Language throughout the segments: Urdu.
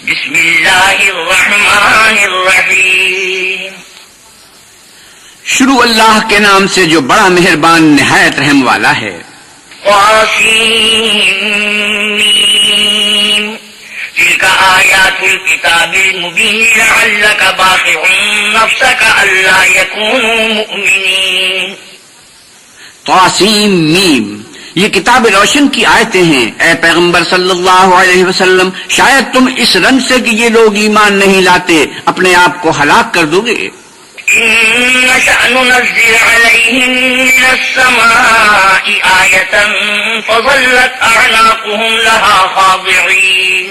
بسم اللہ الرحمن الرحیم. شروع اللہ کے نام سے جو بڑا مہربان نہایت رحم والا ہے. طاسین تلك آیات الكتاب المبین لعلک باخع نفسک الا یکونوا مؤمنین. طاسین میم، یہ کتاب روشن کی آیتیں ہیں. اے پیغمبر صلی اللہ علیہ وسلم، شاید تم اس رنج سے کہ یہ لوگ ایمان نہیں لاتے اپنے آپ کو ہلاک کر دو گے. نشأ ننزل عليهم من السماء آية فظلت أعناقهم لها خاضعين.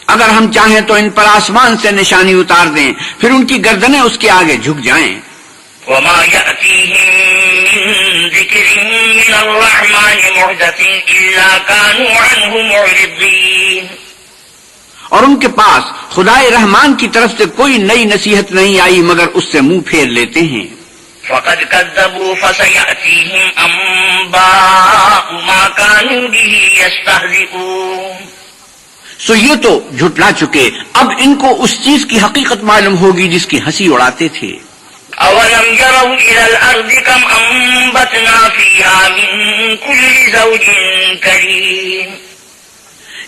اگر ہم چاہیں تو ان پر آسمان سے نشانی اتار دیں، پھر ان کی گردنیں اس کے آگے جھک جائیں. وما يأتيهم من ذكر من الرحمن محدث إلا كانوا عنه معرضين. اور ان کے پاس خدائے رحمان کی طرف سے کوئی نئی نصیحت نہیں آئی مگر اس سے منہ پھیر لیتے ہیں. فقد كذبوا فسيأتيهم أنباء ما كانوا به يستهزئون. سو یہ تو جھٹلا چکے، اب ان کو اس چیز کی حقیقت معلوم ہوگی جس کی ہنسی اڑاتے تھے. أولم يروا إلى الأرض كم أنبتنا فيها من كل زوج كريم.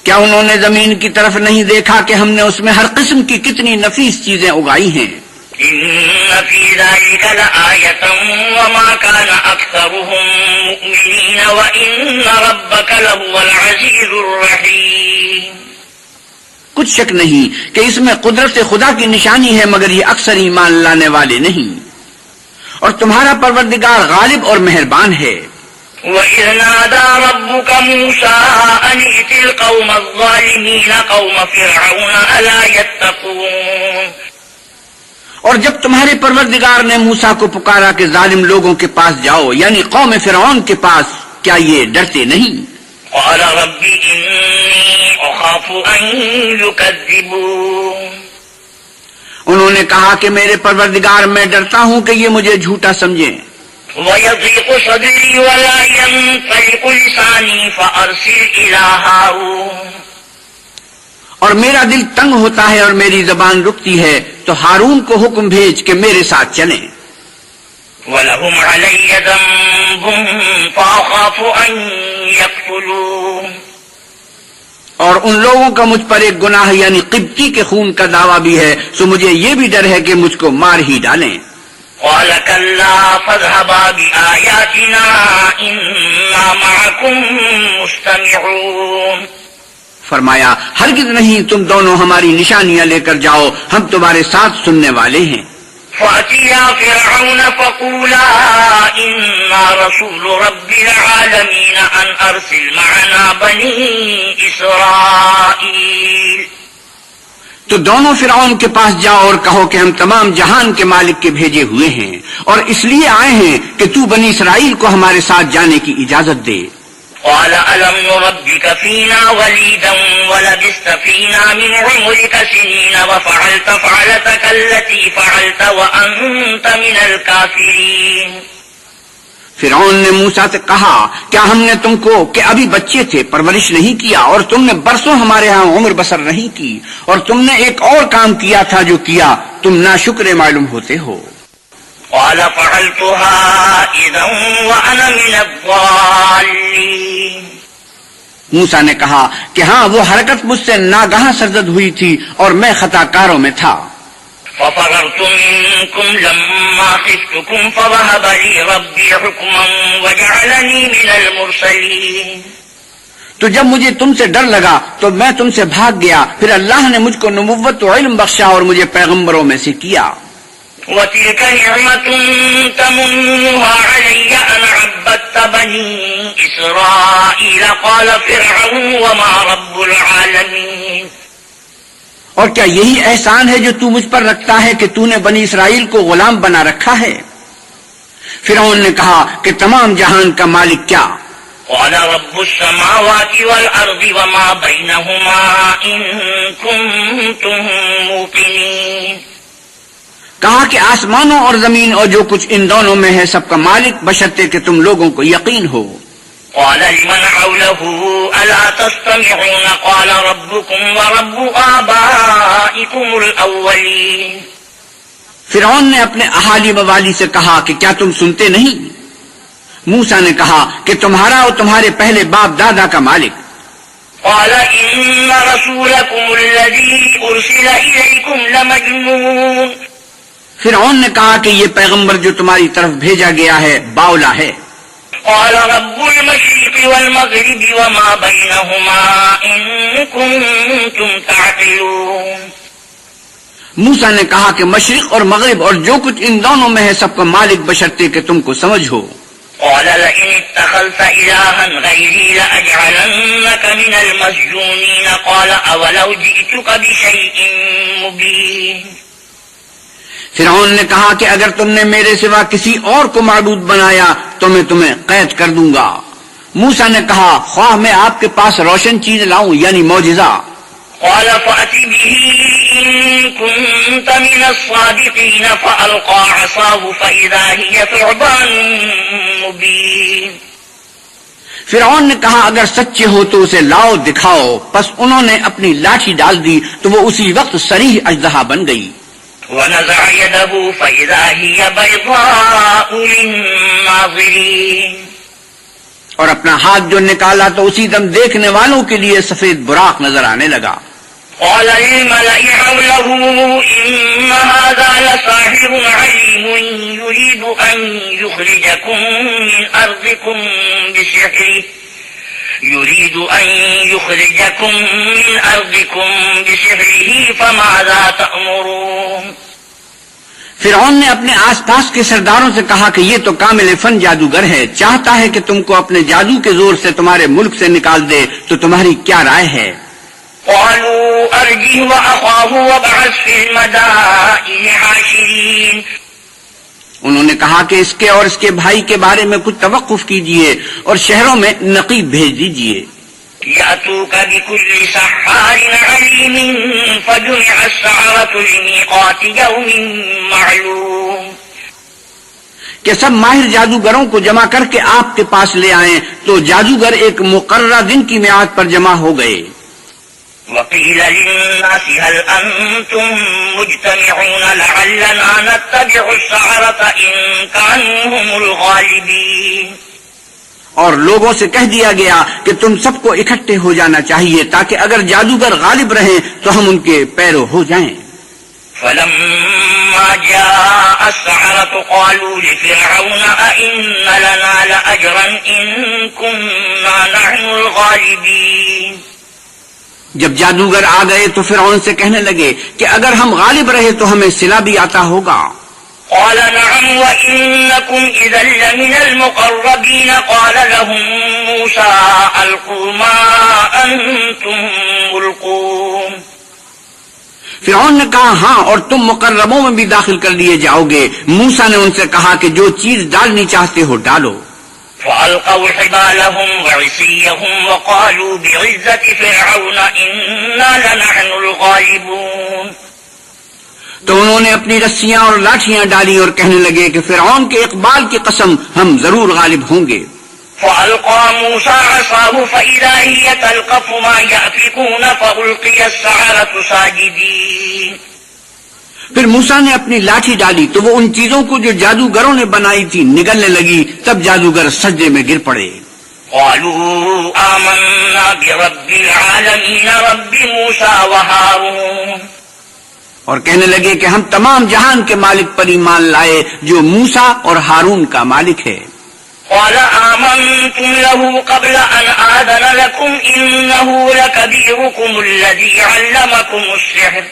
کیا انہوں نے زمین کی طرف نہیں دیکھا کہ ہم نے اس میں ہر قسم کی کتنی نفیس چیزیں اگائی ہیں. إن في ذلك لآية وما كان أكثرهم مؤمنين وإن ربك لهو العزيز الرحيم. کچھ شک نہیں کہ اس میں قدرت خدا کی نشانی ہے مگر یہ اکثر ایمان لانے والے نہیں. اور تمہارا پروردگار غالب اور مہربان ہے. وَإِذْ نَادَى رَبُّكَ مُوسَىٰ أَنِ ائْتِ الْقَوْمَ الظَّالِمِينَ قَوْمَ فِرْعَوْنَ أَلَا يَتَّقُونَ. اور جب تمہارے پروردگار نے موسیٰ کو پکارا کہ ظالم لوگوں کے پاس جاؤ، یعنی قوم فرعون کے پاس، کیا یہ ڈرتے نہیں؟ قَالَ رَبِّ إِنِّي أَخَافُ أَن يُكَذِّبُونِ. انہوں نے کہا کہ میرے پروردگار میں ڈرتا ہوں کہ یہ مجھے جھوٹا سمجھیں. وَيَضِيقُ صَدْرِي وَلَا يَنطَلِقُ لِسَانِي فَأَرْسِلْ إِلَىٰ هَارُونَ. اور میرا دل تنگ ہوتا ہے اور میری زبان رکتی ہے، تو ہارون کو حکم بھیج کہ میرے ساتھ چلیں. وَلَهُمْ عَلَيَّ ذَنبٌ فَأَخَافُ أَن يَقْتُلُونِ. اور ان لوگوں کا مجھ پر ایک گناہ یعنی قبطی کے خون کا دعویٰ بھی ہے، سو مجھے یہ بھی ڈر ہے کہ مجھ کو مار ہی ڈالیں. قَالَ كَلَّا فَاذْهَبَا بِآيَاتِنَا إِنَّا مَعَكُمْ مُسْتَمِعُونَ. فرمایا ہرگز نہیں، تم دونوں ہماری نشانیاں لے کر جاؤ، ہم تمہارے ساتھ سننے والے ہیں. فَأْتِيَا فِرْعَوْنَ فَقُولَا إِنَّا رَسُولُ رَبِّ الْعَالَمِينَ أَنْ أَرْسِلْ مَعَنَا بَنِي إِسْرَائِيلَ. تو دونوں فرعون کے پاس جاؤ اور کہو کہ ہم تمام جہان کے مالک کے بھیجے ہوئے ہیں اور اس لیے آئے ہیں کہ تو بنی اسرائیل کو ہمارے ساتھ جانے کی اجازت دے. قَالَ أَلَمْ نُرَبِّكَ فِينَا وَلِيدًا وَلَبِثْتَ فِينَا مِنْ عُمُرِكَ سِنِينَ وَفَعَلْتَ فَعْلَتَكَ الَّتِي فَعَلْتَ وَأَنْتَ مِنَ الْكَافِرِينَ. فرعون نے موسیٰ سے کہا، کیا ہم نے تم کو کہ ابھی بچے تھے پرورش نہیں کیا اور تم نے برسوں ہمارے ہاں عمر بسر نہیں کی، اور تم نے ایک اور کام کیا تھا جو کیا، تم ناشکر معلوم ہوتے ہو. قَالَ فَعَلْتُهَا إِذًا وَأَنَا مِنَ الضَّالِّينَ. موسیٰ نے کہا کہ ہاں، وہ حرکت مجھ سے ناگہاں سرزد ہوئی تھی اور میں خطا کاروں میں تھا. فَفَرَرْتُ مِنكُمْ لَمَّا خِفْتُكُمْ فَوَهَبَ لِي رَبِّي حُكْمًا وَجَعَلَنِي مِنَ الْمُرْسَلِينَ. تو جب مجھے تم سے ڈر لگا تو میں تم سے بھاگ گیا، پھر اللہ نے مجھ کو نبوت و علم بخشا اور مجھے پیغمبروں میں سے کیا. وَتِلْكَ نِعْمَةٌ تَمُنُّهَا عَلَيَّ أَنْ عَبَّدتَّ بَنِي إِسْرَائِيلَ قَالَ فِرْعَوْنُ وَمَا رَبُّ الْعَالَمِينَ. اور کیا یہی احسان ہے جو تو مجھ پر رکھتا ہے کہ تو نے بنی اسرائیل کو غلام بنا رکھا ہے؟ فرعون نے کہا کہ تمام جہان کا مالک کیا؟ قَالَ رَبُّ السَّمَاوَاتِ وَالْأَرْضِ وَمَا بَيْنَهُمَا إِن كُنتُم مُّوقِنِينَ. کہا کہ آسمانوں اور زمین اور جو کچھ ان دونوں میں ہے سب کا مالک، بشرطے کہ تم لوگوں کو یقین ہو. قال لمن حوله ألا تستمعون قال ربكم ورب آبائكم الأولين. فرعون نے اپنے اہالی موالی سے کہا کہ کیا تم سنتے نہیں؟ موسیٰ نے کہا کہ تمہارا اور تمہارے پہلے باپ دادا کا مالک. قال إن رسولكم الذي أرسل إليكم لمجنون. فرعون نے کہا کہ یہ پیغمبر جو تمہاری طرف بھیجا گیا ہے باولا ہے. قال رب المشرق والمغرب وما بينهما إن كنتم تعقلون. موسیٰ نے کہا کہ مشرق اور مغرب اور جو کچھ ان دونوں میں ہے سب کا مالک بشرطے کہ تم کو سمجھ ہو. قال لئن اتخذت إلها غيري لأجعلنك من المسجونين. قال أولو جئتك بشيء مبين. فرعون نے کہا کہ اگر تم نے میرے سوا کسی اور کو معبود بنایا تو میں تمہیں قید کر دوں گا. موسیٰ نے کہا خواہ میں آپ کے پاس روشن چیز لاؤں یعنی معجزہ. قال فأت به إن كنت من الصادقين. فألقى عصاه فإذا هي ثعبان مبين. فرعون نے کہا اگر سچے ہو تو اسے لاؤ دکھاؤ. پس انہوں نے اپنی لاٹھی ڈال دی تو وہ اسی وقت صریح اژدہا بن گئی. ونزع يده فإذا هي بيضاء للناظرين. اور اپنا ہاتھ جو نکالا تو اسی دم دیکھنے والوں کے لیے سفید براق نظر آنے لگا. قال للملأ حوله إن هذا لساحر عليم يريد أن يخرجكم من أرضكم بسحره فماذا تأمرون. فرعون نے اپنے آس پاس کے سرداروں سے کہا کہ یہ تو کامل فن جادوگر ہے، چاہتا ہے کہ تم کو اپنے جادو کے زور سے تمہارے ملک سے نکال دے، تو تمہاری کیا رائے ہے؟ قالوا أرجه وأخاه وابعث في المدائن حاشرين. انہوں نے کہا کہ اس کے اور اس کے بھائی کے بارے میں کچھ توقف کیجئے اور شہروں میں نقیب بھیج دیجئے. يأتوك بكل سحار عليم. فجمع السحرة لميقات يوم معلوم. کہ سب ماہر جادوگروں کو جمع کر کے آپ کے پاس لے آئیں. تو جادوگر ایک مقررہ دن کی میعاد پر جمع ہو گئے. وقيل للناس هل أنتم مجتمعون لعلنا نتبع السحرة إن كانوا هم الغالبين. اور لوگوں سے کہہ دیا گیا کہ تم سب کو اکٹھے ہو جانا چاہیے تاکہ اگر جادوگر غالب رہیں تو ہم ان کے پیرو ہو جائیں. فلما جاء السحرة قالوا لفرعون أئن لنا لأجرا إن كنا نحن الغالبين. جب جادوگر آ گئے تو فرعون سے کہنے لگے کہ اگر ہم غالب رہے تو ہمیں صلہ بھی آتا ہوگا. قال نعم وإنكم إذا لمن المقربين. قال لهم موسى ألقوا ما أنتم ملقون. فرعون نے کہا ہاں اور تم مقربوں میں بھی داخل کر لیے جاؤ گے. موسیٰ نے ان سے کہا کہ جو چیز ڈالنی چاہتے ہو ڈالو. فألقوا حبالهم وعصيهم وقالوا بعزة فرعون إنا لنحن الغالبون. تو انہوں نے اپنی رسیاں اور لاٹھیاں ڈالی اور کہنے لگے کہ فرعون کے اقبال کی قسم ہم ضرور غالب ہوں گے. فألقى موسى عصاه فإذا هي تلقف ما يأفكون فألقي السحرة ساجدين. پھر موسیٰ نے اپنی لاٹھی ڈالی تو وہ ان چیزوں کو جو جادوگروں نے بنائی تھی نگلنے لگی. تب جادوگر سجدے میں گر پڑے. قالوا آمنا برب العالمين رب موسى وهارون. اور کہنے لگے کہ ہم تمام جہان کے مالک پر ایمان لائے جو موسیٰ اور ہارون کا مالک ہے. قال آمنتم له قبل أن آذن لكم إنه لكبيركم الذي علمكم السحر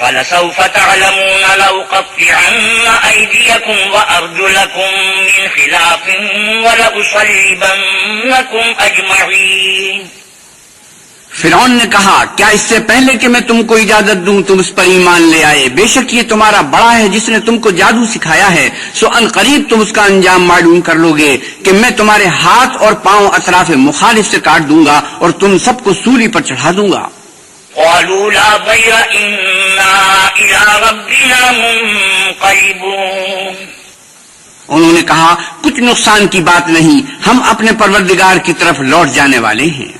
فلسوف تعلمون لأقطعن أيديكم وأرجلكم من خلاف ولأصلبنكم أجمعين. فرعون نے کہا کیا اس سے پہلے کہ میں تم کو اجازت دوں تم اس پر ایمان لے آئے؟ بے شک یہ تمہارا بڑا ہے جس نے تم کو جادو سکھایا ہے. سو ان قریب تم اس کا انجام معلوم کر لو گے کہ میں تمہارے ہاتھ اور پاؤں اطراف مخالف سے کاٹ دوں گا اور تم سب کو سولی پر چڑھا دوں گا. قالوا لا ضير إنا إلى ربنا منقلبون. انہوں نے کہا کچھ نقصان کی بات نہیں، ہم اپنے پروردگار کی طرف لوٹ جانے والے ہیں۔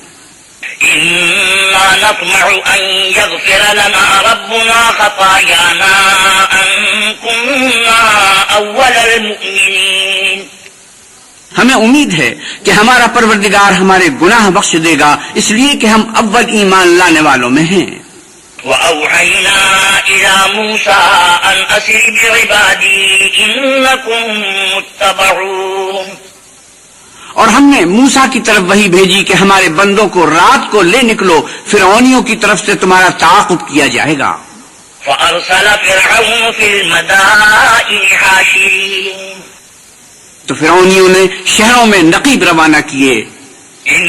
إنا نطمع أن يغفر لنا ربنا خطايانا أن كنا أول المؤمنين۔ ہمیں امید ہے کہ ہمارا پروردگار ہمارے گناہ بخش دے گا، اس لیے کہ ہم اول ایمان لانے والوں میں ہیں۔ وأوحينا إلى موسى أن أسر بعبادي إنكم متبعون۔ اور ہم نے موسیٰ کی طرف وحی بھیجی کہ ہمارے بندوں کو رات کو لے نکلو، فرعونیوں کی طرف سے تمہارا تعاقب کیا جائے گا۔ فأرسل فرعون في المدائن حاشرين۔ تو فرعونیوں نے شہروں میں نقیب روانہ کیے۔ إن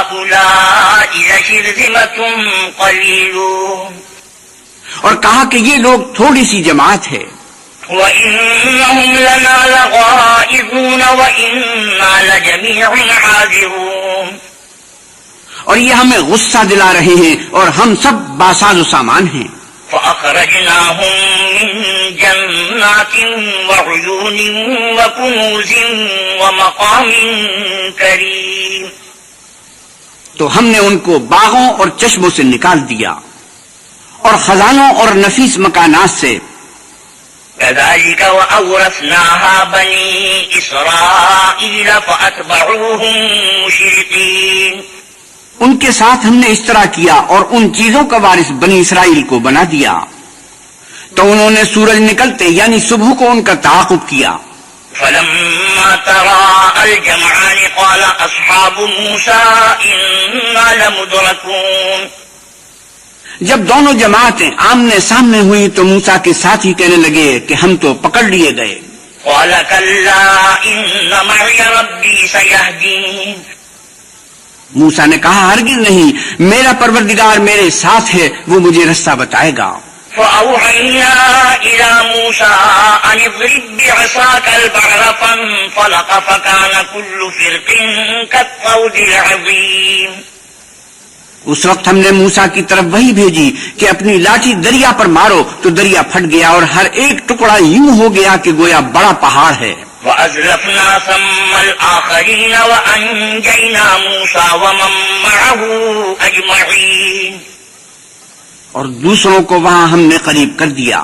هؤلاء لشرذمة قليلون۔ اور کہا کہ یہ لوگ تھوڑی سی جماعت ہے، وَإِنَّهُمْ لَنَا لَغَائِظُونَ وَإِنَّا لَجَمِيعٌ حَاذِرُونَ۔ اور یہ ہمیں غصہ دلا رہے ہیں اور ہم سب باساز و سامان ہیں۔ فَأَخْرَجْنَاهُمْ مِنْ جَنَّاتٍ وَعُيُونٍ وَكُنُوزٍ وَمَقَامٍ كَرِيمٍ۔ تو ہم نے ان کو باغوں اور چشموں سے نکال دیا اور خزانوں اور نفیس مکانات سے۔ كذلك وأورثناها بني إسرائيل فأتبعوهم مشرقين۔ ان کے ساتھ ہم نے اس طرح کیا اور ان چیزوں کا وارث بنی اسرائیل کو بنا دیا، تو انہوں نے سورج نکلتے یعنی صبح کو ان کا تعاقب کیا۔ فلما تراءى الجمعان قال أصحاب موسى إنا لمدركون۔ جب دونوں جماعتیں آمنے سامنے ہوئی تو موسیٰ کے ساتھ ہی کہنے لگے کہ ہم تو پکڑ لیے گئے۔ قال كلا إن معي ربي سيهدين۔ موسیٰ نے کہا ہرگز نہیں، میرا پروردگار میرے ساتھ ہے، وہ مجھے رستہ بتائے گا۔ فأوحينا إلى موسى أن اضرب بعصاك البحر فانفلق فكان كل فرق كالطود العظيم۔ اس وقت ہم نے موسیٰ کی طرف وہی بھیجی کہ اپنی لاٹھی دریا پر مارو، تو دریا پھٹ گیا اور ہر ایک ٹکڑا یوں ہو گیا کہ گویا بڑا پہاڑ ہے۔ وَأَزْلَفْنَا ثَمَّ الْآخَرِينَ وَأَنْجَيْنَا مُوسَى وَمَن مَّعَهُ أَجْمَعِينَ۔ اور دوسروں کو وہاں ہم نے قریب کر دیا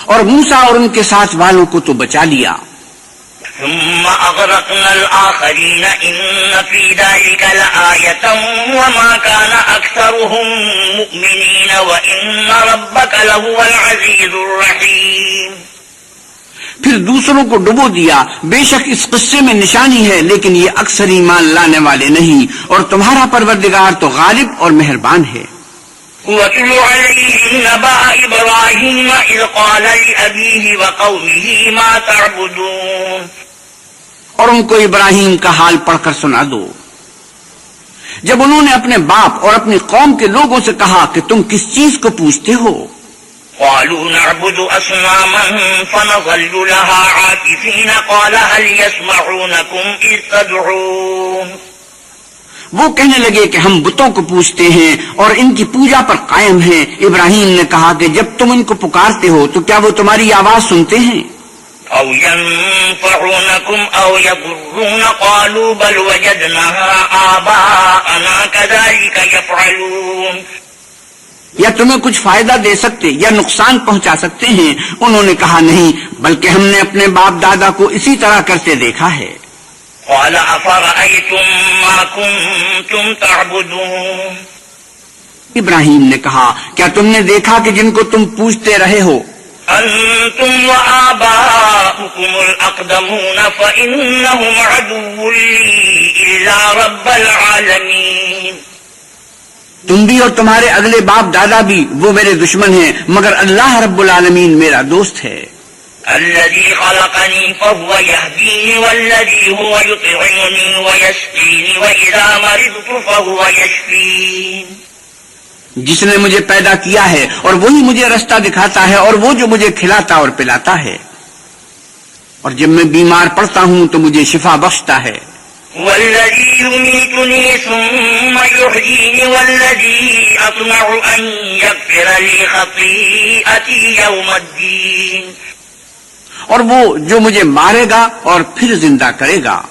اور موسیٰ اور ان کے ساتھ والوں کو تو بچا لیا۔ ثم أغرقنا الآخرين إن في ذلك لآية وما كان أكثرهم مؤمنين وإن ربك لهو العزيز الرحيم۔ پھر دوسروں کو ڈبو دیا، بے شک اس قصے میں نشانی ہے، لیکن یہ اکثر ایمان لانے والے نہیں، اور تمہارا پروردگار تو غالب اور مہربان ہے۔ وَاتْلُ عَلَيْهِمْ نَبَأَ إِبْرَاهِيمَ إِذْ قَالَ لِأَبِيهِ وَقَوْمِهِ مَا تَعْبُدُونَ۔ اور ان کو ابراہیم کا حال پڑھ کر سنا دو، جب انہوں نے اپنے باپ اور اپنی قوم کے لوگوں سے کہا کہ تم کس چیز کو پوجتے ہو؟ قالوا نعبد أصناما فنظل لها عاكفين قال هل يسمعونكم إذ تدعون۔ وہ کہنے لگے کہ ہم بتوں کو پوجتے ہیں اور ان کی پوجا پر قائم ہیں۔ ابراہیم نے کہا کہ جب تم ان کو پکارتے ہو تو کیا وہ تمہاری آواز سنتے ہیں؟ أو ينفعونكم أو يضرون قالوا بل وجدنا آباءنا كذلك يفعلون۔ یا تمہیں کچھ فائدہ دے سکتے یا نقصان پہنچا سکتے ہیں؟ انہوں نے کہا نہیں، بلکہ ہم نے اپنے باپ دادا کو اسی طرح کرتے دیکھا ہے۔ قال أفرأيتم ما كنتم تعبدون۔ ابراہیم نے کہا کیا تم نے دیکھا کہ جن کو تم پوجتے رہے ہو؟ أنتم وآباؤكم الأقدمون فإنهم عدو لي إلا رب العالمين۔ تم بھی اور تمہارے اگلے باپ دادا بھی وہ میرے دشمن ہیں، مگر اللہ رب العالمین میرا دوست ہے۔ الذي خلقني فهو يهديني والذي هو يطعمني ويسقيني وإذا مرضت فهو يشفين۔ جس نے مجھے پیدا کیا ہے اور وہی مجھے رستہ دکھاتا ہے، اور وہ جو مجھے کھلاتا اور پلاتا ہے، اور جب میں بیمار پڑتا ہوں تو مجھے شفا بخشتا ہے۔ والذي يميتني ثم يحييني والذي أطمع أن يغفر لي خطيئتي يوم الدين۔ اور وہ جو مجھے مارے گا اور پھر زندہ کرے گا،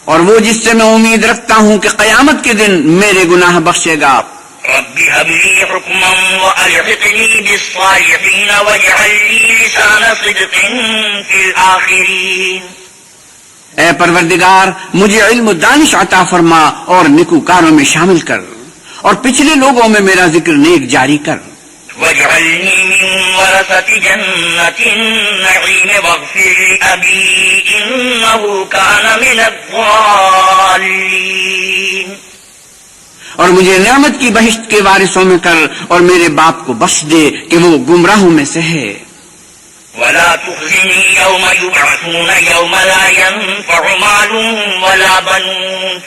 اور وہ جس سے میں امید رکھتا ہوں کہ قیامت کے دن میرے گناہ بخشے گا۔ رب هب لي حكما وألحقني بالصالحين واجعل لي لسان صدق في الآخرين۔ اے پروردگار، مجھے علم و دانش عطا فرما اور نیکوکاروں میں شامل کر، اور پچھلے لوگوں میں میرا ذکر نیک جاری کر۔ واجعلني من ورثة جنة النعيم واغفر لأبي إنه كان من الضالين۔ اور مجھے نعمت کی بہشت کے وارثوں میں کر، اور میرے باپ کو بخش دے کہ وہ گمراہوں میں سے ہے۔ ولا تخزني يوم يبعثون يوم لا ينفع مال ولا بنون۔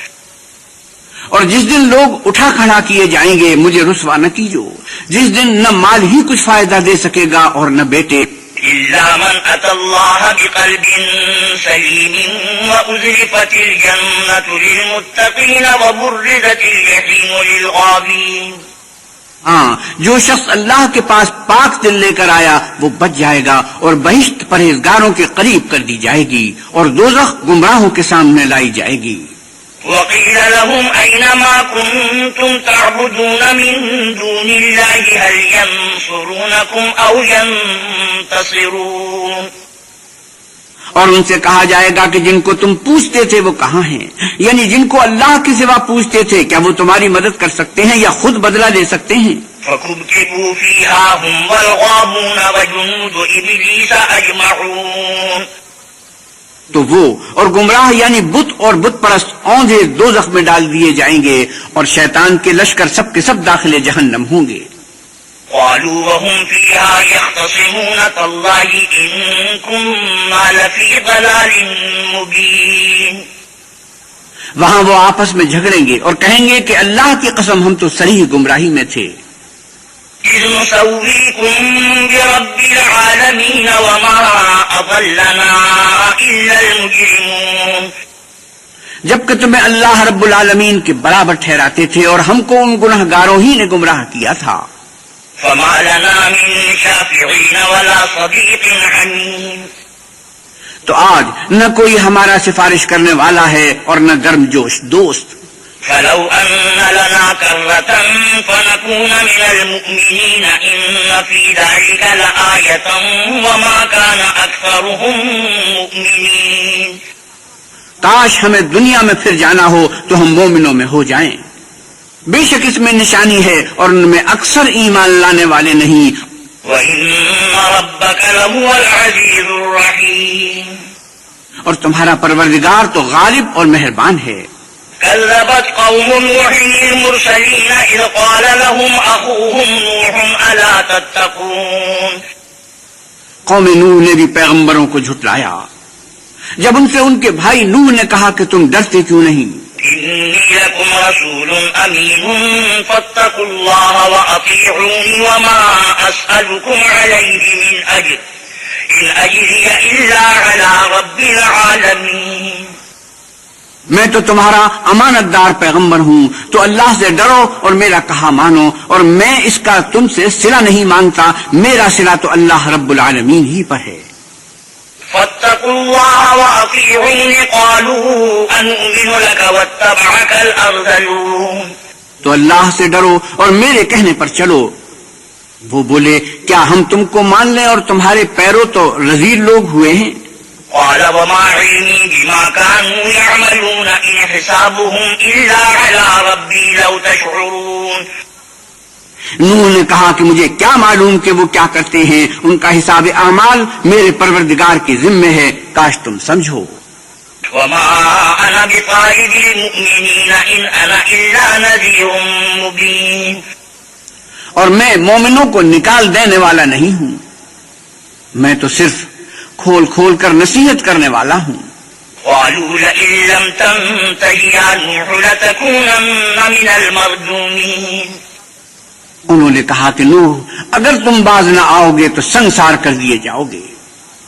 اور جس دن لوگ اٹھا کھڑا کیے جائیں گے مجھے رسوا نہ کیجو، جس دن نہ مال ہی کچھ فائدہ دے سکے گا اور نہ بیٹے، إلا من أتى الله بقلب سليم وأزلفت الجنة للمتقين وبرزت الجحيم للغابين۔ ہاں، جو شخص اللہ کے پاس پاک دل لے کر آیا وہ بچ جائے گا، اور بہشت پرہیزگاروں کے قریب کر دی جائے گی، اور دوزخ گمراہوں کے سامنے لائی جائے گی۔ وقيل لهم أين ما كنتم تعبدون من دون الله هل ينصرونكم أو ينتصرون۔ اور ان سے کہا جائے گا کہ جن کو تم پوچھتے تھے وہ کہاں ہیں، یعنی جن کو اللہ کے سوا پوچھتے تھے کیا وہ تمہاری مدد کر سکتے ہیں یا خود بدلہ لے سکتے ہیں؟ فكبكبوا فيها هم والغابون وجنود إبليس أجمعون۔ تو وہ اور گمراہ یعنی بت اور بت پرست اوندھے دوزخ میں ڈال دیے جائیں گے، اور شیطان کے لشکر سب کے سب داخل جہنم ہوں گے۔ قالوا وهم فيها يختصمون تالله إن كنا لفي ضلال مبين۔ وہاں وہ آپس میں جھگڑیں گے اور کہیں گے کہ اللہ کی قسم ہم تو صریح گمراہی میں تھے۔ إذ نسويكم برب العالمين وما أضلنا إلا المجرمون۔ جبکہ تمہیں اللہ رب العالمین کے برابر ٹھہراتے تھے اور ہم کو ان گناہ گاروں ہی نے گمراہ کیا تھا۔ فما لنا من شافعين ولا صديق حميم۔ تو آج نہ کوئی ہمارا سفارش کرنے والا ہے اور نہ گرم جوش دوست۔ فلو أن لنا كرة فنكون من المؤمنين إن في ذلك لآية وما كان أكثرهم مؤمنين۔ کاش ہمیں دنیا میں پھر جانا ہو تو ہم مومنوں میں ہو جائیں، بے شک اس میں نشانی ہے اور ان میں اکثر ایمان لانے والے نہیں۔ وَإِنَّ رَبَّكَ لَهُوَ الْعَزِيزُ الرَّحِيمُ۔ اور تمہارا پروردگار تو غالب اور مہربان ہے۔ كذبت قوم نوح المرسلين إذ قال لهم أخوهم نوح ألا تتقون۔ قوم نوح نے بھی پیغمبروں کو جھٹلایا جب ان سے ان کے بھائی نوح نے کہا کہ تم ڈرتے کیوں نہیں؟ إني لكم رسول أمين فاتقوا الله وأطيعوني وما أسألكم عليه من أجر إن أجري إلا على رب العالمين۔ میں تو تمہارا امانت دار پیغمبر ہوں، تو اللہ سے ڈرو اور میرا کہا مانو، اور میں اس کا تم سے صلہ نہیں مانگتا، میرا صلہ تو اللہ رب العالمین ہی پر ہے۔ فاتقوا الله وأطيعوني قالوا أنؤمن لك واتبعك الأرذلون۔ تو اللہ سے ڈرو اور میرے کہنے پر چلو۔ وہ بولے کیا ہم تم کو مان لیں اور تمہارے پیروں تو رذیل لوگ ہوئے ہیں؟ قال وما علمي بما كانوا يعملون إن حسابهم إلا على ربي لو تشعرون۔ نوح نے کہا کہ مجھے کیا معلوم کہ وہ کیا کرتے ہیں، ان کا حساب اعمال میرے پروردگار کے ذمے ہے، کاش تم سمجھو۔ وما أنا بطارد المؤمنين إن أنا إلا نذير مبين۔ اور میں مومنوں کو نکال دینے والا نہیں ہوں، میں تو صرف کھول کھول کر نصیحت کرنے والا ہوں۔ قالوا لئن لم تنته يا نوح لتكونن من المرجومين۔ انہوں نے کہا کہ نوح اگر تم باز نہ آؤ گے تو سنسار کر دیے جاؤ گے۔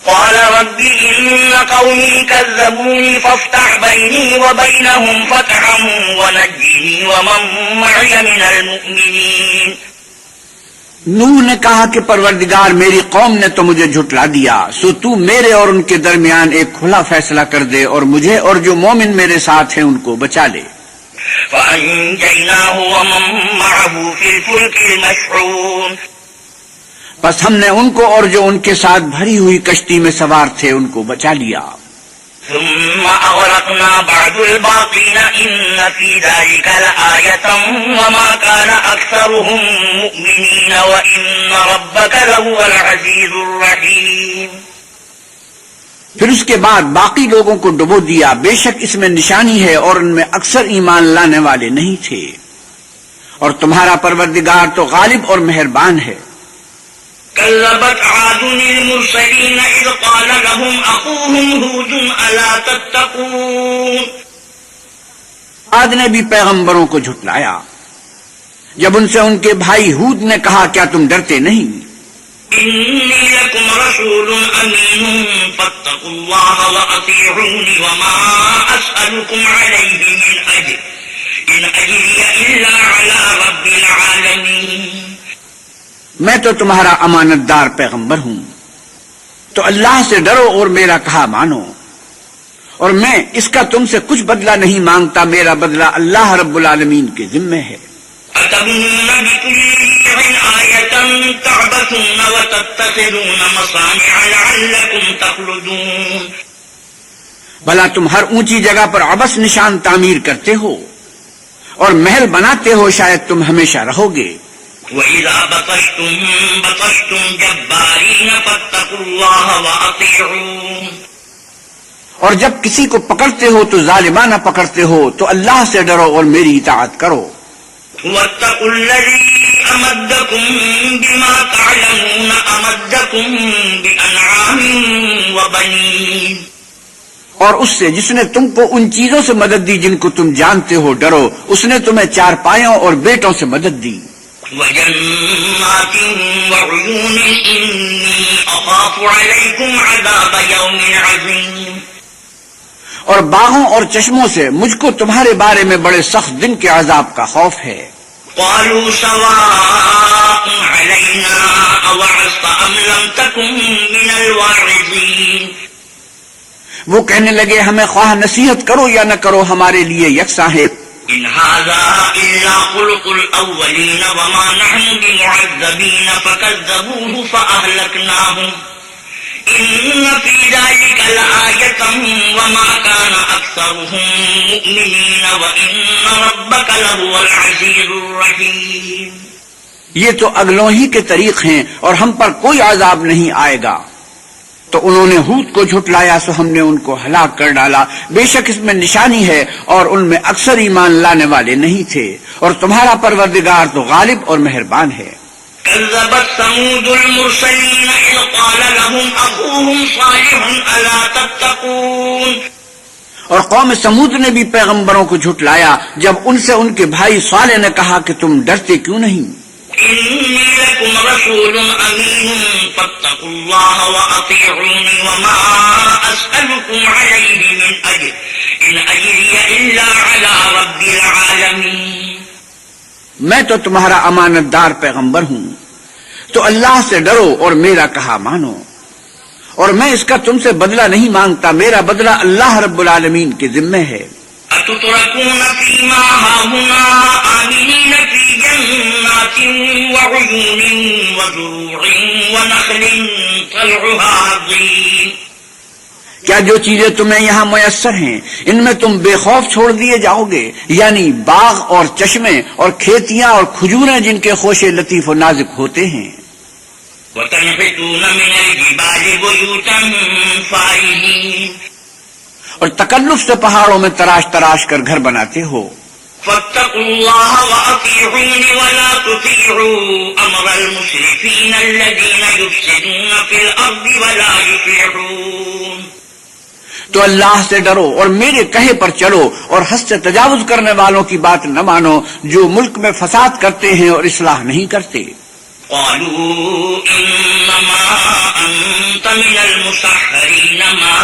قال رب إن قومي كذبوني فافتح بيني وبينهم فتحا ونجني ومن معي من المؤمنين۔ نوح نے کہا کہ پروردگار میری قوم نے تو مجھے جھٹلا دیا، سو تو میرے اور ان کے درمیان ایک کھلا فیصلہ کر دے اور مجھے اور جو مومن میرے ساتھ ہیں ان کو بچا لے۔ فأنجيناه ومن معه في الفلك المشحون، پس ہم نے ان کو اور جو ان کے ساتھ بھری ہوئی کشتی میں سوار تھے ان کو بچا لیا۔ ثم أغرقنا بعد الباقين إن في ذلك لآية وما كان أكثرهم مؤمنين وإن ربك لهو العزيز الرحيم۔ پھر اس کے بعد باقی لوگوں کو ڈبو دیا، بے شک اس میں نشانی ہے اور ان میں اکثر ایمان لانے والے نہیں تھے، اور تمہارا پروردگار تو غالب اور مہربان ہے۔ كذبت عاد المرسلين إذ قال لهم أخوهم هود ألا تتقون، عاد نے بھی پیغمبروں کو جھٹلایا جب ان سے ان کے بھائی ہود نے کہا کیا تم ڈرتے نہیں؟ إني لكم رسول أمين فاتقوا الله وأطيعوني وما أسألكم عليه من أجر إن أجري إلا على رب العالمين۔ میں تو تمہارا امانت دار پیغمبر ہوں، تو اللہ سے ڈرو اور میرا کہا مانو، اور میں اس کا تم سے کچھ بدلہ نہیں مانگتا، میرا بدلہ اللہ رب العالمین کے ذمہ ہے۔ أتبنون بكل ريع آية تعبثون وتتخذون مصانع لعلكم تخلدون، بھلا تم ہر اونچی جگہ پر عبث نشان تعمیر کرتے ہو اور محل بناتے ہو شاید تم ہمیشہ رہو گے۔ وَإِذَا بَطَشْتُمْ بَطَشْتُمْ جَبَّارِينَ فَاتَّقُوا اللَّهَ وَأَطِيعُونِ، اور جب کسی کو پکڑتے ہو تو ظالمانہ پکڑتے ہو تو اللہ سے ڈرو اور میری اطاعت کرو۔ وَاتَّقُوا الَّذِي أَمَدَّكُم بِمَا تَعْلَمُونَ أَمَدَّكُم بِأَنْعَامٍ وَبَنِينَ، اور اس سے جس نے تم کو ان چیزوں سے مدد دی جن کو تم جانتے ہو ڈرو، اس نے تمہیں چار پایوں اور بیٹوں سے مدد دی۔ وَجَنَّاتٍ وَعُيُونٍ إِنِّي أَخَافُ عَلَيْكُمْ عَذَابَ يَوْمٍ عَظِيمٍ، اور باغوں اور چشموں سے مجھ کو تمہارے بارے میں بڑے سخت دن کے عذاب کا خوف ہے۔ قالوا سواء علينا أوعظت أم لم تكن من الواعظين، وہ کہنے لگے ہمیں خواہ نصیحت کرو یا نہ کرو ہمارے لیے یکساں ہے۔ إن هذا إلا خلق الأولين وما نحن بمعذبين فكذبوه فأهلكناهم إن في ذلك لآية وما كان أكثرهم مؤمنين وإن ربك لهو العزيز الرحيم۔ یہ تو اگلوں ہی کے طریق ہیں اور ہم پر کوئی عذاب نہیں آئے گا۔ تو انہوں نے ہود کو جھٹلایا سو ہم نے ان کو ہلاک کر ڈالا، بے شک اس میں نشانی ہے اور ان میں اکثر ایمان لانے والے نہیں تھے، اور تمہارا پروردگار تو غالب اور مہربان ہے۔ كذبت ثمود المرسلين إذ قال لهم أخوهم صالح ألا تتقون، اور قوم سمود نے بھی پیغمبروں کو جھٹلایا جب ان سے ان کے بھائی صالح نے کہا کہ تم ڈرتے کیوں نہیں؟ إني لكم رسول أمين فاتقوا الله وأطيعوني وما أسألكم عليه من أجر إن أجري إلا على رب العالمين۔ میں تو تمہارا امانت دار پیغمبر ہوں، تو اللہ سے ڈرو اور میرا کہا مانو، اور میں اس کا تم سے بدلہ نہیں مانگتا، میرا بدلہ اللہ رب العالمین کے ذمہ ہے۔ أتتركون فيما هاهنا آمنين في جنات وعيون وزروع ونخل طلعها هضيم، کیا جو چیزیں تمہیں یہاں میسر ہیں ان میں تم بے خوف چھوڑ دیے جاؤ گے، یعنی باغ اور چشمے اور کھیتیاں اور کھجوریں جن کے خوشے لطیف و نازک ہوتے ہیں۔ وتنحتون من الجبال بيوتا فارهين، اور تکلف سے پہاڑوں میں تراش تراش کر گھر بناتے ہو۔ فاتقوا الله وأطيعون ولا تطيعوا أمر المسرفين الذين يفسدون في الأرض ولا يصلحون، تو اللہ سے ڈرو اور میرے کہے پر چلو اور حد سے تجاوز کرنے والوں کی بات نہ مانو جو ملک میں فساد کرتے ہیں اور اصلاح نہیں کرتے۔ قالوا إنما أنت من المسحرين ما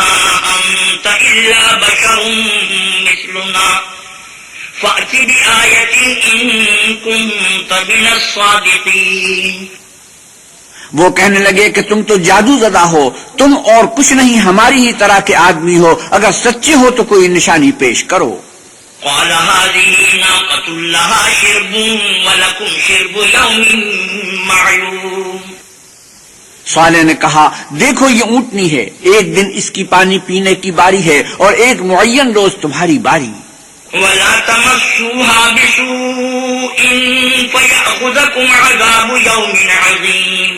أنت إلا بشر مثلنا فأت بآية إن كنت من الصادقين، وہ کہنے لگے کہ تم تو جادو زدہ ہو، تم اور کچھ نہیں ہماری ہی طرح کے آدمی ہو، اگر سچے ہو تو کوئی نشانی پیش کرو۔ قال هذه ناقة لها شرب ولكم شرب يوم معلوم۔ صالح نے کہا دیکھو یہ اونٹنی ہے، ایک دن اس کی پانی پینے کی باری ہے اور ایک معین روز تمہاری باری۔ ولا تمسوها بسوء فيأخذكم عذاب يوم عظيم۔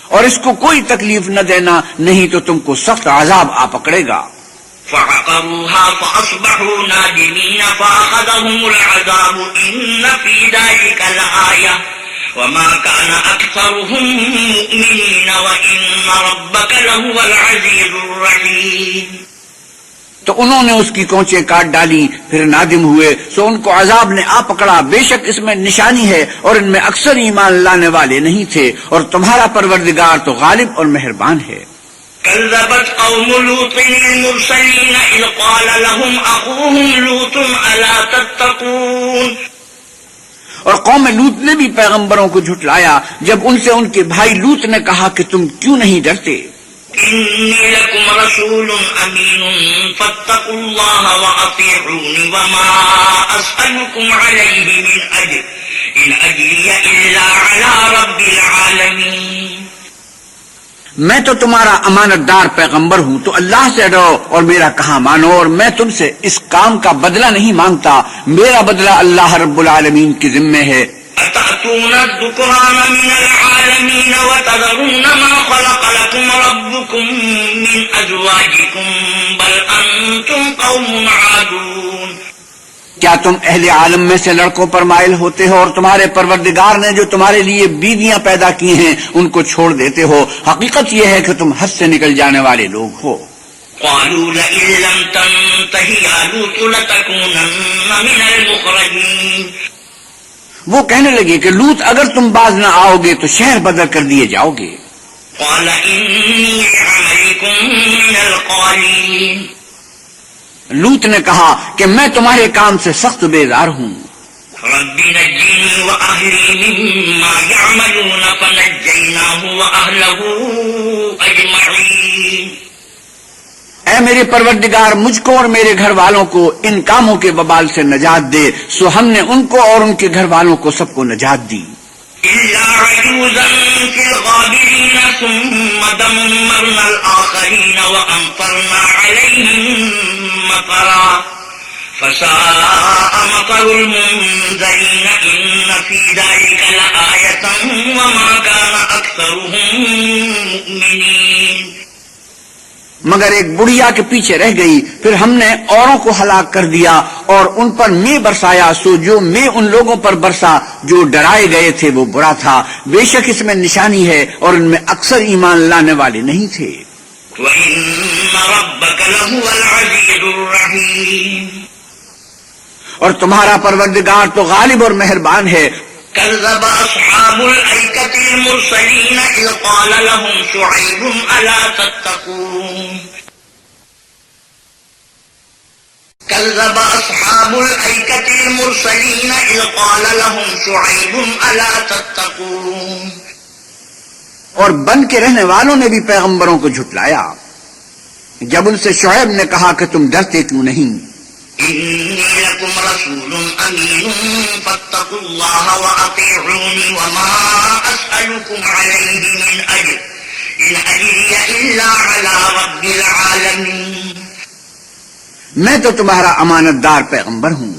اور اس کو کوئی تکلیف نہ دینا، نہیں تو تم کو سخت عذاب آ پکڑے گا۔ فعقروها فأصبحوا نادمين فأخذهم العذاب إن في ذلك لآية وما كان أكثرهم مؤمنين وإن ربك لهو العزيز الرحيم۔ تو انہوں نے اس کی کونچیں کاٹ ڈالی، پھر نادم ہوئے، سو ان کو عذاب نے آ پکڑا، بے شک اس میں نشانی ہے اور ان میں اکثر ایمان لانے والے نہیں تھے، اور تمہارا پروردگار تو غالب اور مہربان ہے۔ كذبت قوم لوط المرسلين إذ قال لهم أخوهم لوط ألا تتقون۔ اور قوم لوط نے بھی پیغمبروں کو جھٹلایا جب ان سے ان کے بھائی لوط نے کہا کہ تم کیوں نہیں ڈرتے۔ إني لكم رسول أمين فاتقوا الله وأطيعوني وما أسألكم عليه من أجر إن أجري إلا على رب العالمين۔ میں تو تمہارا امانت دار پیغمبر ہوں، تو اللہ سے ڈرو اور میرا کہا مانو، اور میں تم سے اس کام کا بدلہ نہیں مانگتا، میرا بدلہ اللہ رب العالمین کے ذمے ہے۔ أتأتون الذكران من العالمين وتذرون ما خلق لكم ربكم من أزواجكم بل أنتم قوم عادون۔ کیا تم اہل عالم میں سے لڑکوں پر مائل ہوتے ہو اور تمہارے پروردگار نے جو تمہارے لیے بیویاں پیدا کی ہیں ان کو چھوڑ دیتے ہو؟ حقیقت یہ ہے کہ تم حد سے نکل جانے والے لوگ ہو۔ قالوا لئن لم تنته يا لوط لتكونن من المخرجين۔ وہ کہنے لگے کہ لوط اگر تم باز نہ آؤ گے تو شہر بدر کر دیے جاؤ گے۔ قال إني لعملكم من القالين۔ لوط نے کہا کہ میں تمہارے کام سے سخت بیزار ہوں۔ رب نجني وأهلي مما يعملون فنجيناه وأهله أجمعين۔ اے میرے پروردگار مجھ کو اور میرے گھر والوں کو ان کاموں کے وبال سے نجات دے، سو ہم نے ان کو اور ان کے گھر والوں کو سب کو نجات دی۔ إلا عجوزا في الغابرين ثم دمرنا الآخرين وأمطرنا عليهم مطرا فساء مطر المنذرين إن في ذلك لآية وما كان أكثرهم مؤمنين۔ مگر ایک بڑھیا کے پیچھے رہ گئی، پھر ہم نے اوروں کو ہلاک کر دیا اور ان پر میں برسایا، سو جو میں ان لوگوں پر برسا جو ڈرائے گئے تھے وہ برا تھا، بے شک اس میں نشانی ہے اور ان میں اکثر ایمان لانے والے نہیں تھے۔ وَإِنَّ رَبَّكَ لَهُوَ الْعَزِيزُ الرَّحِيمُ۔ اور تمہارا پروردگار تو غالب اور مہربان ہے۔ كذب أصحاب الأيكة المرسلين إذ قال لهم شعيب ألا تتقون۔ كذب أصحاب الأيكة المرسلين إذ قال لهم شعيب ألا تتقون۔ اور بن کے رہنے والوں نے بھی پیغمبروں کو جھٹلایا جب ان سے شعیب نے کہا کہ تم ڈرتے کیوں نہیں۔ إني لكم رسول أمين فاتقوا الله وأطيعوني وما أسألكم عليه من أجر إن أجري إلا على رب العالمين۔ میں تو تمہارا امانت دار پیغمبر ہوں،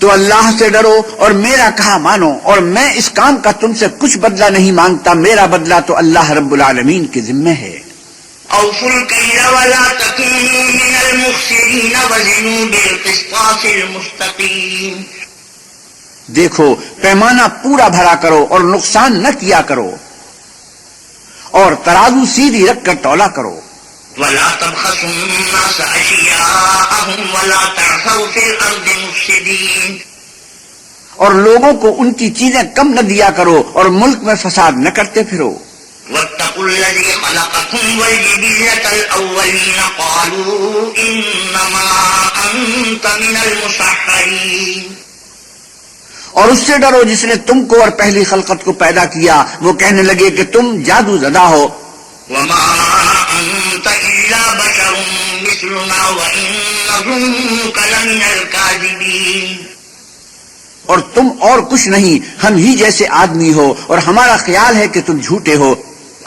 تو اللہ سے ڈرو اور میرا کہا مانو، اور میں اس کام کا تم سے کچھ بدلہ نہیں مانگتا، میرا بدلہ تو اللہ رب العالمین کے ذمے ہے۔ أوفوا الكيل ولا تكونوا من المخسرين وزنوا بالقسطاس المستقيم۔ دیکھو پیمانہ پورا بھرا کرو اور نقصان نہ کیا کرو، اور ترازو سیدھی رکھ کر تولا کرو۔ ولا تبخسوا الناس أشياءهم ولا تعثوا في الأرض مفسدين۔ اور لوگوں کو ان کی چیزیں کم نہ دیا کرو اور ملک میں فساد نہ کرتے پھرو۔ واتقوا الذي خلقكم والجبلة الأولين قالوا إنما أنت من المسحرين۔ اور اس سے ڈرو جس نے تم کو اور پہلی خلقت کو پیدا کیا. وہ کہنے لگے کہ تم جادو زدہ ہو. وما أنت إلا بشر مثلنا وإن نظنك لمن الكاذبين. اور تم اور کچھ نہیں، ہم ہی جیسے آدمی ہو اور ہمارا خیال ہے کہ تم جھوٹے ہو.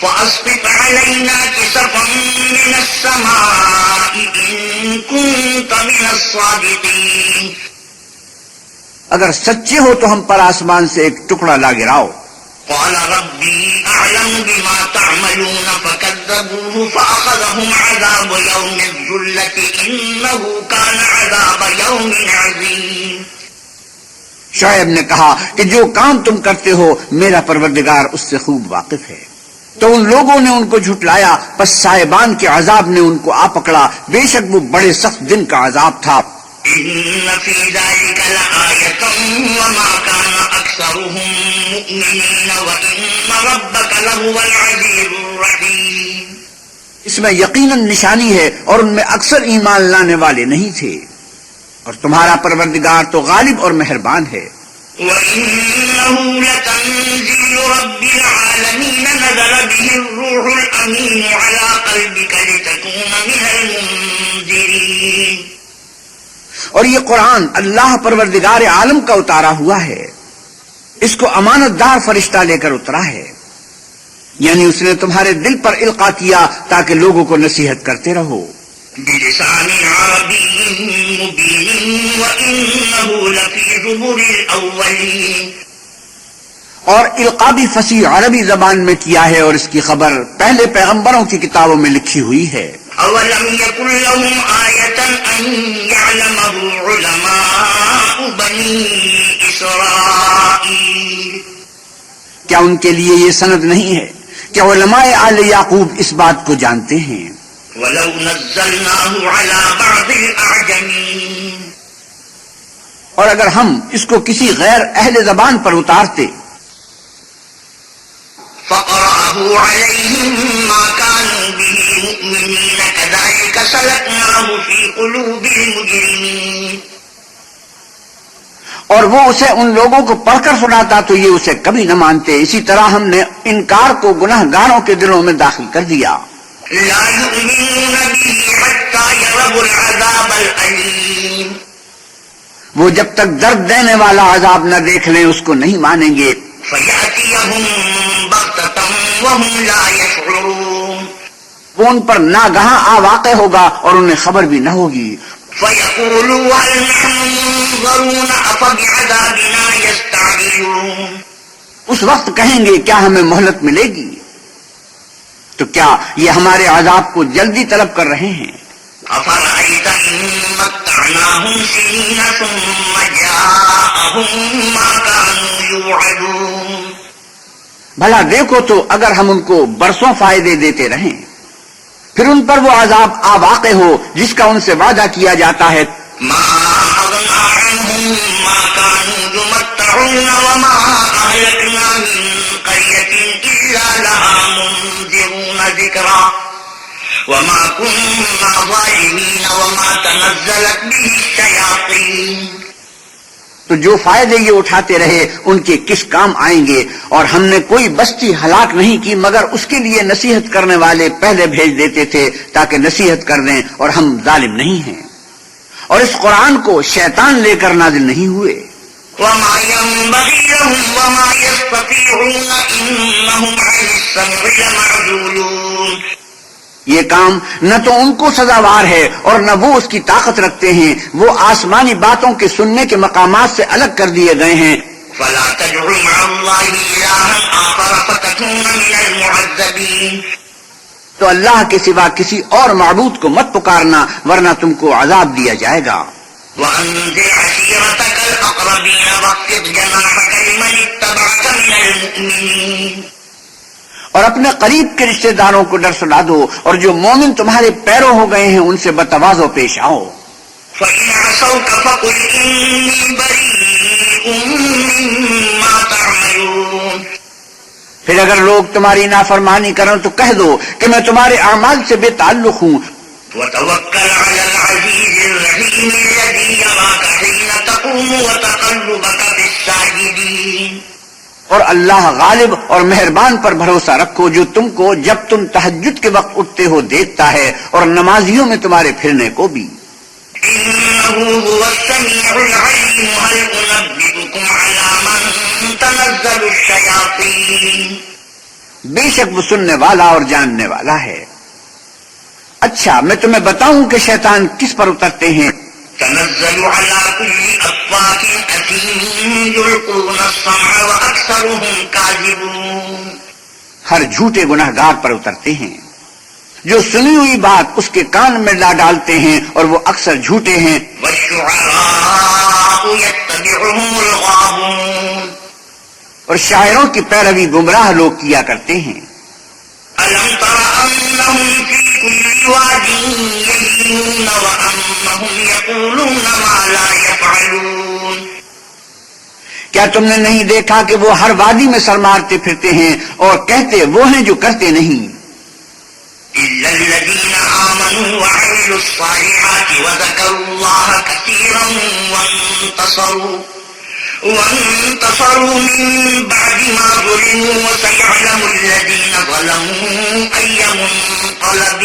فأسقط علينا كسفا من السماء إن كنت من الصادقين. اگر سچے ہو تو ہم پر آسمان سے ایک ٹکڑا لا گراؤ. قال ربي أعلم بما تعملون فكذبوه فأخذهم عذاب يوم الذلة إنه كان عذاب يوم عظيم. شعیب نے کہا کہ جو کام تم کرتے ہو میرا پروردگار اس سے خوب واقف ہے. تو ان لوگوں نے ان کو جھٹلایا، پس صاحبان کے عذاب نے ان کو آ پکڑا. بے شک وہ بڑے سخت دن کا عذاب تھا. إن في ذلك لآية وما كان أكثرهم مؤمنين وإن ربك لهو العزيز الرحيم. اس میں یقیناً نشانی ہے اور ان میں اکثر ایمان لانے والے نہیں تھے، اور تمہارا پروردگار تو غالب اور مہربان ہے. وإنه لتنزيل رب العالمين نزل به الروح الأمين على قلبك لتكون من المنذرين. اور یہ قرآن اللہ پروردگار عالم کا اتارا ہوا ہے، اس کو امانت دار فرشتہ لے کر اترا ہے، یعنی اس نے تمہارے دل پر القا کیا تاکہ لوگوں کو نصیحت کرتے رہو. بلسان عربي مبين وإنه لفي زبر الأولين. اور القا بھی فصیح عربی زبان میں کیا ہے اور اس کی خبر پہلے پیغمبروں کی کتابوں میں لکھی ہوئی ہے. أولم يكن لهم آية أن يعلمه علماء بني إسرائيل. کیا ان کے لیے یہ سند نہیں ہے کہ علماء آل یعقوب اس بات کو جانتے ہیں؟ ولو نزلناه على بعض الأعجمين. اور اگر ہم اس کو کسی غیر اہل زبان پر اتارتے فقرأه عليهم ما كانوا به مؤمنين كذلك سلكناه في قلوب المجرمين. اور وہ اسے ان لوگوں کو پڑھ کر سناتا تو یہ اسے کبھی نہ مانتے. اسی طرح ہم نے انکار کو گناہ گاروں کے دلوں میں داخل کر دیا. لا يؤمنون به حتى يروا العذاب الأليم. وہ جب تک درد دینے والا عذاب نہ دیکھ لیں اس کو نہیں مانیں گے. فيأتيهم بغتة وهم لا يشعرون. وہ ان پر ناگہاں آ واقع ہوگا اور انہیں خبر بھی نہ ہوگی. فيقولوا هل نحن منظرون أفبعذابنا يستعجلون. اس وقت کہیں گے کیا ہمیں مہلت ملے گی؟ تو کیا یہ ہمارے عذاب کو جلدی طلب کر رہے ہیں؟ أفرأيت إن متعناهم سنين ثم جاءهم ما كانوا يوعدون. بھلا دیکھو تو اگر ہم ان کو برسوں فائدے دیتے رہیں پھر ان پر وہ عذاب آ واقع ہو جس کا ان سے وعدہ کیا جاتا ہے. ما أغنى عنهم ما كانوا يمتعون وما أهلكنا من قرية إلا لها منذرون ذكرا وما كنا ظالمين وما تنزلت به الشياطين. تو جو فائدے یہ اٹھاتے رہے ان کے کس کام آئیں گے؟ اور ہم نے کوئی بستی ہلاک نہیں کی مگر اس کے لیے نصیحت کرنے والے پہلے بھیج دیتے تھے تاکہ نصیحت کر دیں، اور ہم ظالم نہیں ہیں. اور اس قرآن کو شیطان لے کر نازل نہیں ہوئے. وما ينبغي لهم وما يستطيعون إنهم عن السمع لمعزولون. یہ کام نہ تو ان کو سزاوار ہے اور نہ وہ اس کی طاقت رکھتے ہیں. وہ آسمانی باتوں کے سننے کے مقامات سے الگ کر دیے گئے ہیں. فلا تدع مع الله إلها آخر فتكون من المعذبين. تو اللہ کے سوا کسی اور معبود کو مت پکارنا ورنہ تم کو عذاب دیا جائے گا. وأنذر عشيرتك الأقربين واخفض جناحك لمن اتبعك من المؤمنين. اور اپنے قریب کے رشتہ داروں کو ڈر سنا دو اور جو مومن تمہارے پیرو ہو گئے ہیں ان سے بتواضع پیش آؤ. فإن عصوك فقل إني بريء مما تعملون. پھر اگر لوگ تمہاری نافرمانی کریں تو کہہ دو کہ میں تمہارے اعمال سے بے تعلق ہوں وتوكل على العزيز الرحيم الذي يراك حين تقوم وتقلبك في الساجدين. اور اللہ غالب اور مہربان پر بھروسہ رکھو جو تم کو جب تم تہجد کے وقت اٹھتے ہو دیکھتا ہے اور نمازیوں میں تمہارے پھرنے کو بھی. إنه هو السميع العليم. هل أنبئكم على من تنزل الشياطين. بے شک وہ سننے والا اور جاننے والا ہے. اچھا میں تمہیں بتاؤں کہ شیطان کس پر اترتے ہیں. تنزل على كل أفاك أثيم يلقون السمع وأكثرهم كاذبون. ہر جھوٹے گناہگار پر اترتے ہیں جو سنی ہوئی بات اس کے کان میں لا ڈالتے ہیں اور وہ اکثر جھوٹے ہیں. والشعراء يتبعهم الغاوون. اور شاعروں کی پیروی گمراہ لوگ کیا کرتے ہیں. ألم تر أنهم في كل واد يهيمون وأنهم يقولون ما لا يفعلون. کیا تم نے نہیں دیکھا کہ وہ ہر وادی میں سر مارتے پھرتے ہیں اور کہتے وہ ہیں جو کرتے نہیں. إلا الذين آمنوا وعملوا الصالحات وذكروا الله كثيرا وانتصروا من بعد ما ظلموا وسيعلم الذين ظلموا أي منقلب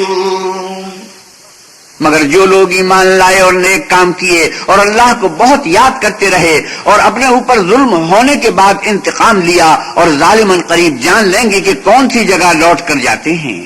ينقلبون. مگر جو لوگ ایمان لائے اور نیک کام کیے اور اللہ کو بہت یاد کرتے رہے اور اپنے اوپر ظلم ہونے کے بعد انتقام لیا اور ظالماً قریب جان لیں گے کہ کون سی جگہ لوٹ کر جاتے ہیں.